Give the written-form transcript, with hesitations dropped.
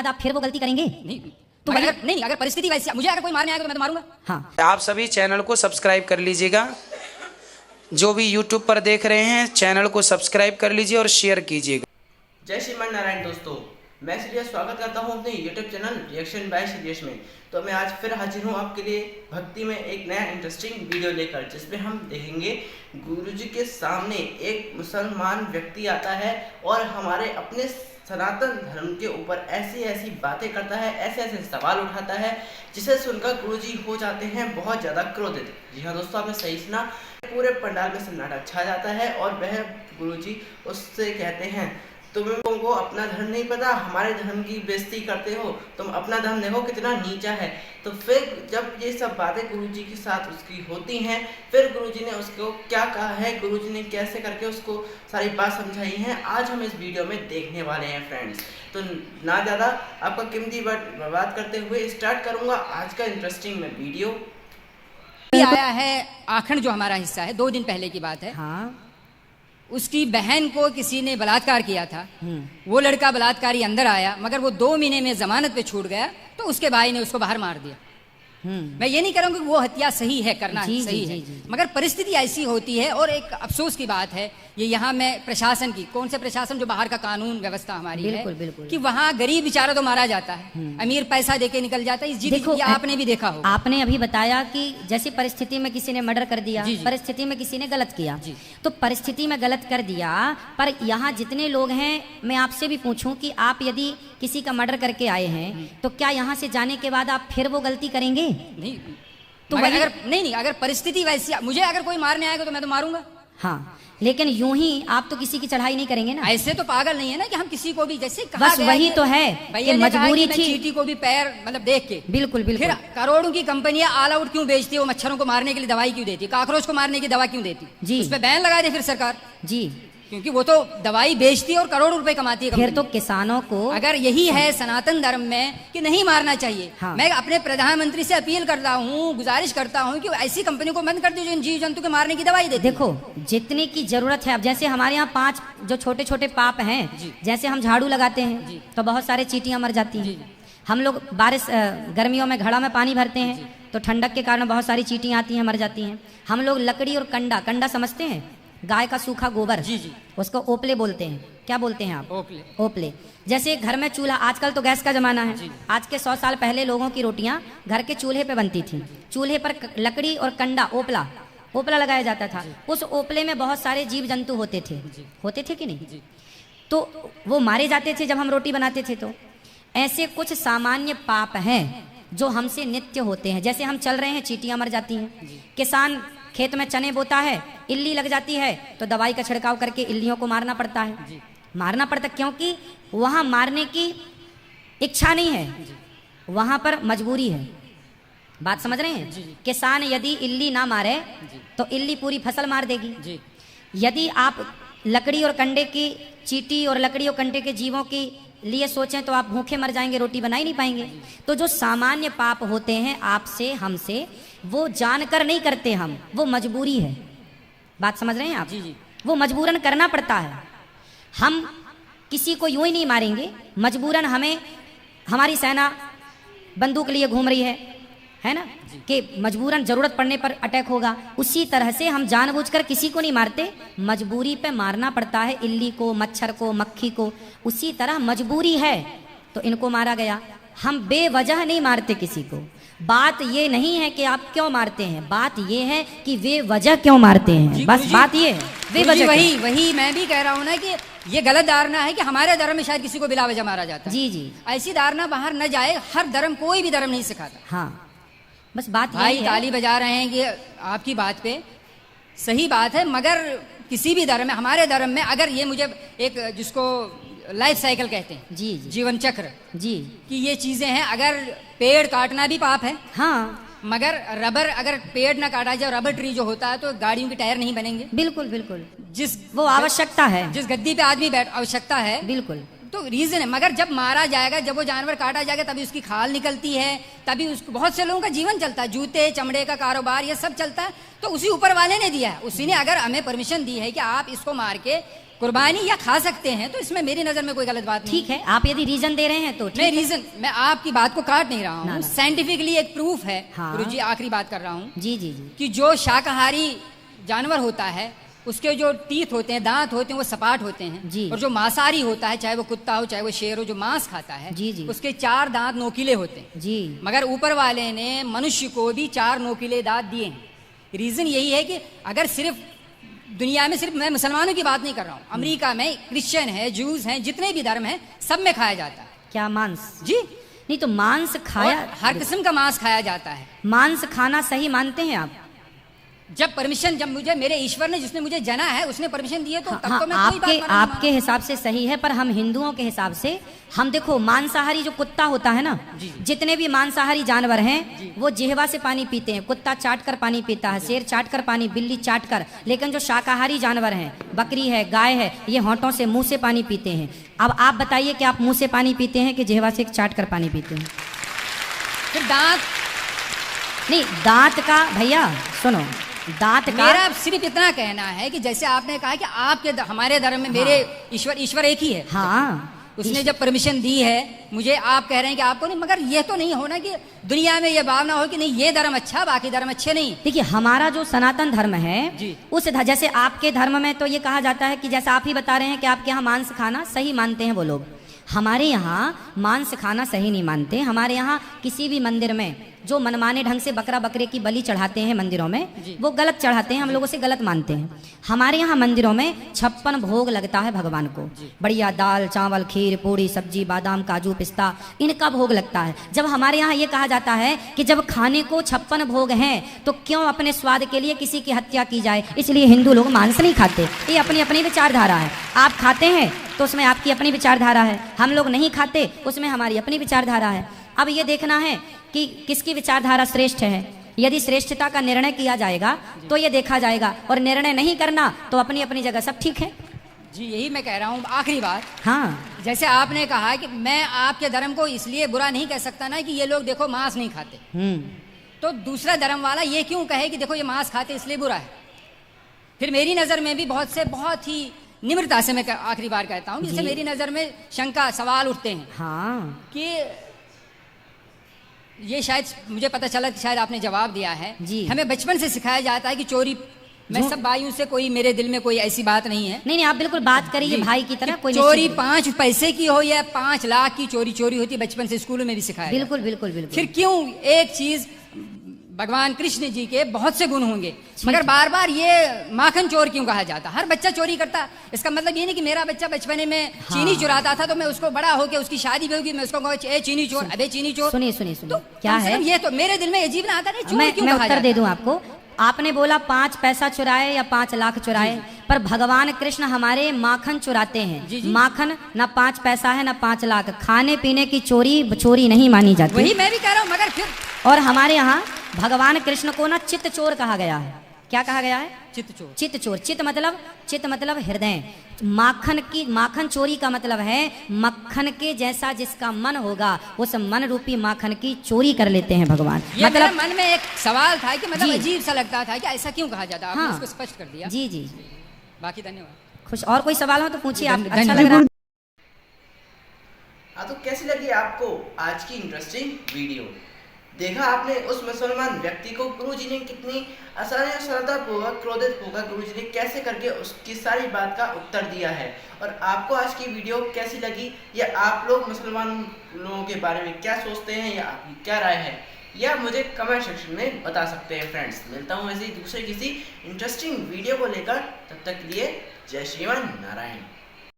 बाद आप फिर वो गलती करेंगे? नहीं तो अगर परिस्थिति वैसी, मुझे अगर कोई मारने आएगा तो मैं तो मारूंगा। हाँ, आप सभी चैनल को सब्सक्राइब कर लीजिएगा। जो भी यूट्यूब पर देख रहे हैं चैनल को सब्सक्राइब कर लीजिए और शेयर कीजिएगा। जय श्रीमान नारायण दोस्तों, मैं सीरियस स्वागत करता हूं अपने YouTube channel reaction by serious में। तो मैं आज फिर हाजिर हूं आपके लिए भक्ति में एक नया इंटरेस्टिंग वीडियो लेकर, जिसमें हम देखेंगे गुरुजी के सामने एक मुसलमान व्यक्ति आता है और हमारे अपने सनातन धर्म के ऊपर ऐसी ऐसी बातें करता है, ऐसे ऐसे सवाल उठाता है, जिसे सुनकर गुरुजी हो जाते हैं बहुत ज़्यादा क्रोधित। जी हाँ दोस्तों, आपने सही सुना, पूरे पंडाल में सन्नाटा छा जाता है और वह गुरुजी उससे कहते हैं, तुम को अपना धर्म नहीं पता, हमारे धर्म की बेइज्जती करते हो, तुम अपना धर्म देखो कितना नीचा है। तो फिर जब ये सब बातें गुरुजी के साथ उसकी होती हैं, फिर गुरुजी ने उसको क्या कहा है, गुरुजी ने कैसे करके उसको सारी बात समझाई है, आज हम इस वीडियो में देखने वाले हैं फ्रेंड्स। तो ना ज़्यादा आपका कीमती वक्त बर्बाद करते हुए स्टार्ट करूँगा आज का इंटरेस्टिंग में वीडियो। आया है आखंड, जो हमारा हिस्सा है, 2 दिन पहले की बात है। हाँ, उसकी बहन को किसी ने बलात्कार किया था। वो लड़का बलात्कारी अंदर आया, मगर वो 2 महीने में जमानत पे छूट गया, तो उसके भाई ने उसको बाहर मार दिया। मैं ये नहीं कह रहा हूं कि वो हत्या सही है, करना सही है, मगर परिस्थिति ऐसी होती है। और एक अफसोस की बात है, ये यहाँ में प्रशासन की, कौन से प्रशासन, जो बाहर का कानून व्यवस्था हमारी बिल्कुल, है, बिल्कुल। कि वहाँ गरीब बेचारा तो मारा जाता है, अमीर पैसा देके निकल जाता है। इस देखो, आपने भी देखा होगा। आपने अभी बताया कि जैसी परिस्थिति में किसी ने मर्डर कर दिया, जी, जी। परिस्थिति में किसी ने गलत किया, जी। तो परिस्थिति में गलत कर दिया, पर यहाँ जितने लोग हैं, मैं आपसे भी पूछूं कि आप यदि किसी का मर्डर करके आए हैं, तो क्या यहाँ से जाने के बाद आप फिर वो गलती करेंगे? नहीं, तो अगर परिस्थिति वैसी, मुझे अगर कोई मारने आएगा तो मैं तो मारूंगा। हाँ, लेकिन यूं ही आप तो किसी की चढ़ाई नहीं करेंगे ना। ऐसे तो पागल नहीं है ना कि हम किसी को भी, जैसे कहा बस गया वही तो है कि मजबूरी थी। चींटी को भी पैर मतलब देख के, बिल्कुल बिल्कुल। फिर करोड़ों की कंपनियां ऑल आउट क्यों बेचती है? वो मच्छरों को मारने के लिए दवाई क्यों देती है? कॉकरोच को मारने की दवा क्यों देती? जी। उस पर बैन लगा दे फिर सरकार, जी, क्योंकि वो तो दवाई बेचती है और करोड़ों रुपए कमाती है। फिर तो किसानों को, अगर यही है सनातन धर्म में कि नहीं मारना चाहिए, हाँ। मैं अपने प्रधानमंत्री से अपील करता हूँ, गुजारिश करता हूँ कि ऐसी कंपनी को बंद कर दीजिए, जीव जंतु के मारने की दवाई देती। देखो, जितने की जरूरत है, अब जैसे हमारे यहाँ 5 जो छोटे छोटे पाप हैं, जैसे हम झाड़ू लगाते हैं तो बहुत सारे चींटियां मर जाती हैं। हम लोग बारिश गर्मियों में घड़ा में पानी भरते हैं तो ठंडक के कारण बहुत सारी चींटियां आती हैं, मर जाती हैं। हम लोग लकड़ी और कंडा समझते हैं, गाय का सूखा गोबर, उसको ओपले बोलते हैं। क्या बोलते हैं आप? ओपले। जैसे घर में चूल्हा, आजकल तो गैस का जमाना है, आज के 100 साल पहले लोगों की रोटियां घर के चूल्हे पे बनती थी। चूल्हे पर लकड़ी और कंडा, ओपला लगाया जाता था। उस ओपले में बहुत सारे जीव जंतु होते थे कि नहीं? तो वो मारे जाते थे जब हम रोटी बनाते थे। तो ऐसे कुछ सामान्य पाप हैं जो हमसे नित्य होते हैं। जैसे हम चल रहे हैं, चींटियां मर जाती हैं। किसान खेत में चने बोता है, इल्ली लग जाती है तो दवाई का छिड़काव करके इल्लियों को मारना पड़ता है। मारना पड़ता क्योंकि वहां मारने की इच्छा नहीं है, वहां पर मजबूरी है। बात समझ रहे हैं? किसान यदि इल्ली ना मारे तो इल्ली पूरी फसल मार देगी। यदि आप लकड़ी और कंडे की, चींटी और लकड़ी और कंडे के जीवों की लिए सोचें तो आप भूखे मर जाएंगे, रोटी बना ही नहीं पाएंगे। तो जो सामान्य पाप होते हैं आपसे हमसे, वो जानकर नहीं करते हम, वो मजबूरी है। बात समझ रहे हैं आप? वो मजबूरन करना पड़ता है। हम किसी को यूं ही नहीं मारेंगे, मजबूरन हमें, हमारी सेना बंदूक लिए घूम रही है ना, कि मजबूरन जरूरत पड़ने पर अटैक होगा। उसी तरह से हम जानबूझकर किसी को नहीं मारते, मजबूरी पे मारना पड़ता है। इल्ली को, मच्छर को, मक्खी को, उसी तरह मजबूरी है तो इनको मारा गया। हम बेवजह नहीं मारते किसी को। बात ये नहीं है कि आप क्यों मारते हैं, बात ये है कि वे वजह क्यों मारते हैं। बस बात ये है, वे वजह। वही मैं भी कह रहा हूँ ना कि ये गलत धारणा है कि हमारे धर्म में शायद किसी को बिला वजह मारा जाता है। जी। ऐसी धारणा बाहर न जाए। हर धर्म, कोई भी धर्म नहीं सिखाता। हाँ, बस बात भाई यही ताली बजा रहे हैं कि आपकी बात पे सही बात है, मगर किसी भी धर्म में, हमारे धर्म में, अगर ये मुझे एक, जिसको लाइफ साइकिल कहते हैं, जी, जीवन चक्र, जी, कि ये चीजें हैं। अगर पेड़ काटना भी पाप है, हाँ, मगर रबर, अगर पेड़ ना काटा जाए, रबर ट्री जो होता है, तो गाड़ियों के टायर नहीं बनेंगे। बिल्कुल बिल्कुल, जिस वो आवश्यकता है, जिस गद्दी पे आदमी बैठ, आवश्यकता है, बिल्कुल। तो रीजन है। मगर जब मारा जाएगा, जब वो जानवर काटा जाएगा, तभी उसकी खाल निकलती है, तभी उसको, बहुत से लोगों का जीवन चलता है, जूते चमड़े का कारोबार, ये सब चलता है। तो उसी ऊपर वाले ने दिया है, उसी ने अगर हमें परमिशन दी है कि आप इसको मार के कुर्बानी या खा सकते हैं, तो इसमें मेरी नजर में कोई गलत बात नहीं। ठीक है, आप यदि रीजन दे रहे हैं तो मैं रीजन, मैं आपकी बात को काट नहीं रहा हूँ, साइंटिफिकली एक प्रूफ है। हाँ। गुरुजी आखिरी बात कर रहा हूँ जी जी जी कि जो शाकाहारी जानवर होता है उसके जो टीथ होते हैं, दांत होते हैं, वो सपाट होते हैं जी। और जो मांसाहारी होता है, चाहे वो कुत्ता हो चाहे वो शेर हो, जो मांस खाता है जी जी उसके 4 दांत नोकीले होते हैं जी। मगर ऊपर वाले ने मनुष्य को भी 4 नोकीले दांत दिए हैं। रीजन यही है कि अगर सिर्फ दुनिया में, सिर्फ मैं मुसलमानों की बात नहीं कर रहा हूँ, अमेरिका में क्रिश्चियन है, जूस हैं, जितने भी धर्म हैं, सब में खाया जाता है। क्या मांस? जी नहीं तो मांस खाया, और हर किस्म का मांस खाया जाता है। मांस खाना सही मानते हैं आप? जब परमिशन, जब मुझे मेरे ईश्वर ने, जिसने मुझे जना है, उसने परमिशन दी है, तो तब हाँ, तो मैं कोई बात मानूंगा। आपके हिसाब से सही है, पर हम हिंदुओं के हिसाब से, हम देखो मांसाहारी जो कुत्ता होता है ना, जितने भी मांसाहारी जानवर हैं वो जिह्वा से पानी पीते हैं। कुत्ता चाट कर पानी पीता है, शेर चाट कर पानी, बिल्ली चाट कर। लेकिन जो शाकाहारी जानवर हैं, बकरी है, गाय है, ये होंठों से, मुंह से पानी पीते हैं। अब आप बताइए कि आप मुंह से पानी पीते हैं कि जिह्वा से चाट कर पानी पीते हैं? फिर दांत नहीं, दांत का भैया सुनो, दांत का, मेरा सिर्फ इतना कहना है कि जैसे आपने कहा कि आपके हमारे धर्म में मेरे ईश्वर एक ही है। हाँ, उसने जब परमिशन दी है मुझे, आप कह रहे हैं कि आपको नहीं, मगर ये तो नहीं होना कि दुनिया में ये भावना हो कि नहीं ये धर्म अच्छा, बाकी धर्म अच्छे नहीं। देखिए हमारा जो सनातन धर्म है जी। उस जैसे आपके धर्म में तो ये कहा जाता है कि जैसा आप ही बता रहे हैं कि आपके यहाँ मांस खाना सही मानते हैं वो लोग, हमारे यहाँ मांस खाना सही नहीं मानते। हमारे यहाँ किसी भी मंदिर में जो मनमाने ढंग से बकरा बकरे की बलि चढ़ाते हैं मंदिरों में, वो गलत चढ़ाते हैं, हम लोगों से गलत मानते हैं। हमारे यहाँ मंदिरों में 56 भोग लगता है भगवान को, बढ़िया दाल चावल खीर पूड़ी सब्जी बादाम काजू पिस्ता, इनका भोग लगता है। जब हमारे यहाँ ये कहा जाता है कि जब खाने को 56 भोग हैं तो क्यों अपने स्वाद के लिए किसी की हत्या की जाए, इसलिए हिंदू लोग मांस नहीं खाते। ये अपनी अपनी विचारधारा है। आप खाते हैं तो उसमें आपकी अपनी विचारधारा है, हम लोग नहीं खाते उसमें हमारी अपनी विचारधारा है। अब ये देखना है कि किसकी विचारधारा श्रेष्ठ है। यदि श्रेष्ठता का निर्णय किया जाएगा तो ये देखा जाएगा, और निर्णय नहीं करना तो अपनी अपनी जगह सब ठीक है। जी यही मैं कह रहा हूँ। आखिरी बात, हाँ, जैसे आपने कहा कि मैं आपके धर्म को इसलिए बुरा नहीं कह सकता ना कि ये लोग देखो मांस नहीं खाते, तो दूसरा धर्म वाला ये क्यों कहे कि देखो ये मांस खाते इसलिए बुरा है। फिर मेरी नज़र में भी बहुत ही निम्रता से मैं आखिरी बार कहता हूँ, जैसे मेरी नज़र में शंका सवाल उठते हैं हाँ, कि ये शायद मुझे पता चला कि शायद आपने जवाब दिया है जी। हमें बचपन से सिखाया जाता है कि चोरी, मैं सब भाइयों से, कोई मेरे दिल में कोई ऐसी बात नहीं है। नहीं आप बिल्कुल बात करिए भाई की तरह। कोई चोरी 5 पैसे की हो या 5 लाख की चोरी होती, बचपन से स्कूलों में भी सिखाया। बिल्कुल बिल्कुल बिल्कुल। फिर क्यों एक चीज, भगवान कृष्ण जी के बहुत से गुण होंगे, मगर बार बार ये माखन चोर क्यों कहा जाता? हर बच्चा चोरी करता, इसका मतलब ये नहीं कि मेरा बच्चा बचपने में चीनी चुराता था तो मैं उसको बड़ा होकर उसकी शादी भी होगी मैं उसको कहूँ ए चीनी चोर, अबे चीनी चोर। सुनिए सुनिए तो क्या है, ये तो मेरे दिल में अजीब ना आता नहीं, मैं उत्तर दे दूं आपको। आपने बोला 5 पैसा चुराए या 5 लाख चुराए, पर भगवान कृष्ण हमारे माखन चुराते हैं। माखन ना 5 पैसा है ना 5 लाख, खाने पीने की चोरी नहीं मानी जाती। वही मैं भी कह रहा हूँ, मगर फिर और हमारे यहाँ भगवान कृष्ण को ना चित्त चोर कहा गया है। क्या कहा गया है? चित्त चोर। चित्त चोर, चित्त मतलब हृदय। माखन चोरी का मतलब है मक्खन के जैसा जिसका मन होगा उस मन रूपी माखन की चोरी कर लेते हैं भगवान। ये मतलब मेरे मन में एक सवाल था कि मतलब अजीब सा लगता था कि ऐसा क्यों कहा जाता है। आपने उसको स्पष्ट कर दिया। जी जी, बाकी धन्यवाद। खुश। और कोई सवाल हो तो पूछिए, आप अच्छा लग रहा है। हाँ, तो कैसी लगी आपको आज की इंटरेस्टिंग वीडियो? देखा आपने उस मुसलमान व्यक्ति को गुरुजी ने कितनी आसानी और सरलतापूर्वक क्रोधित होकर गुरुजी ने कैसे करके उसकी सारी बात का उत्तर दिया है। और आपको आज की वीडियो कैसी लगी, या आप लोग मुसलमान लोगों के बारे में क्या सोचते हैं, या आपकी क्या राय है, या मुझे कमेंट सेक्शन में बता सकते हैं। फ्रेंड्स, मिलता हूँ ऐसे ही दूसरे किसी इंटरेस्टिंग वीडियो को लेकर। तब तक के लिए जय श्रीमान नारायण।